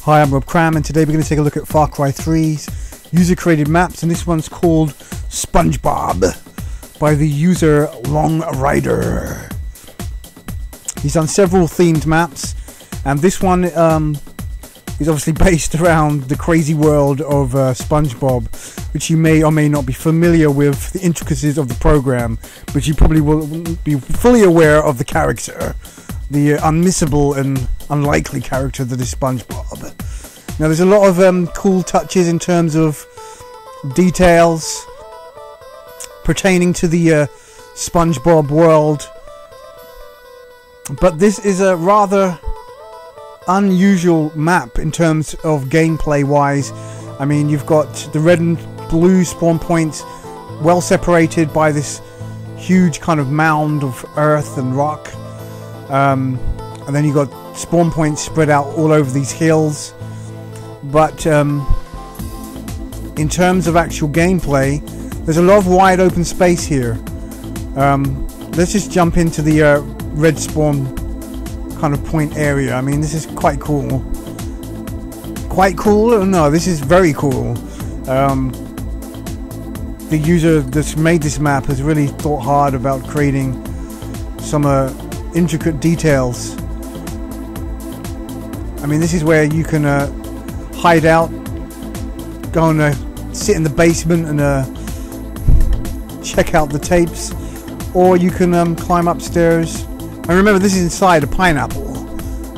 Hi, I'm Cram, and today we're going to take a look at Far Cry 3's user-created maps, and this one's called Spongebob by the user Long Rider. He's done several themed maps, and this one is obviously based around the crazy world of Spongebob, which you may or may not be familiar with the intricacies of the program, but you probably will be fully aware of the character, the unmissable and unlikely character that is Spongebob. Now there's a lot of cool touches in terms of details pertaining to the Spongebob world, but this is a rather unusual map in terms of gameplay wise. I mean, you've got the red and blue spawn points well separated by this huge kind of mound of earth and rock, and then you've got spawn points spread out all over these hills. But in terms of actual gameplay, there's a lot of wide open space here. Let's just jump into the red spawn kind of point area. I mean, this is quite cool. Quite cool? No, this is very cool. The user that's made this map has really thought hard about creating some intricate details. I mean, this is where you can hide out, go and sit in the basement and check out the tapes, or you can climb upstairs. And remember, this is inside a pineapple,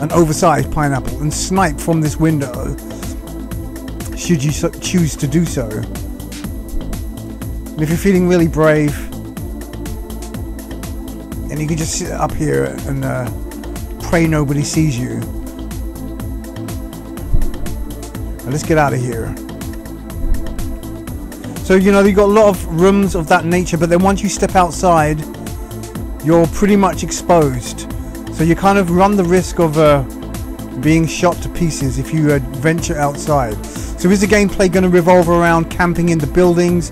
an oversized pineapple, and snipe from this window should you choose to do so. And if you're feeling really brave, then you can just sit up here and pray nobody sees you. Now let's get out of here. So, you know, you've got a lot of rooms of that nature, but then once you step outside, you're pretty much exposed. So you kind of run the risk of being shot to pieces if you venture outside. So is the gameplay going to revolve around camping in the buildings?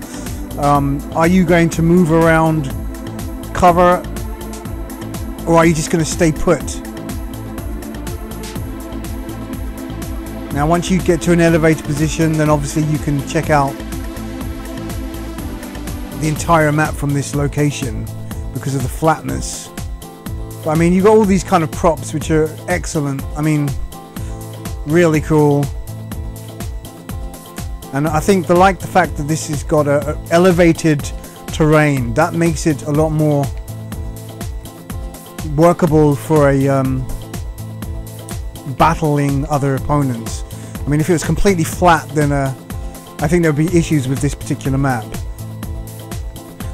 Are you going to move around cover, or are you just going to stay put? Now once you get to an elevated position, then obviously you can check out the entire map from this location because of the flatness. But I mean, you've got all these kind of props which are excellent. I mean, really cool. And I think they like the fact that this has got a elevated terrain. That makes it a lot more workable for a battling other opponents. I mean, if it was completely flat, then I think there would be issues with this particular map.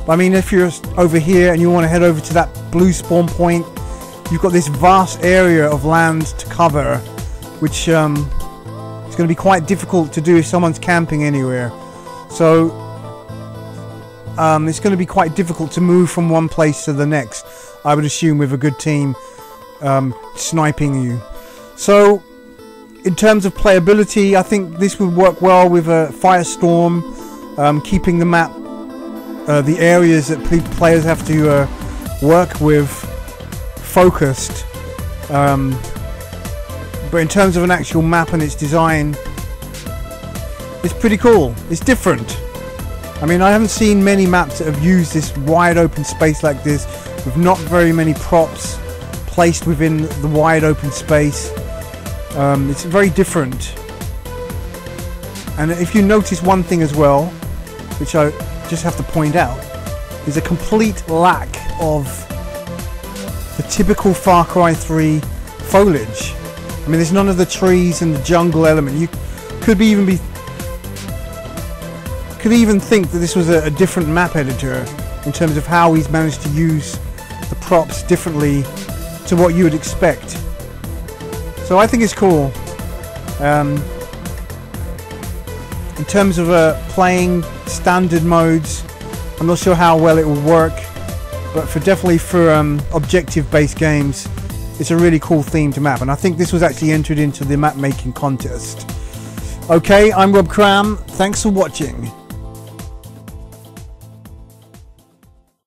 But I mean, if you're over here and you want to head over to that blue spawn point, you've got this vast area of land to cover, which is going to be quite difficult to do if someone's camping anywhere. So it's going to be quite difficult to move from one place to the next, I would assume, with a good team sniping you. So in terms of playability, I think this would work well with a Firestorm, keeping the map, the areas that players have to work with, focused. But in terms of an actual map and its design, it's pretty cool. It's different. I mean, I haven't seen many maps that have used this wide open space like this, with not very many props placed within the wide open space. It's very different. And if you notice one thing as well, which I just have to point out, is a complete lack of the typical Far Cry 3 foliage. I mean, there's none of the trees and the jungle element. You could even think that this was a different map editor in terms of how he's managed to use the props differently to what you would expect. So I think it's cool. In terms of playing standard modes, I'm not sure how well it will work, but definitely for objective-based games, it's a really cool themed map, and I think this was actually entered into the map making contest. Okay, I'm Cram. Thanks for watching.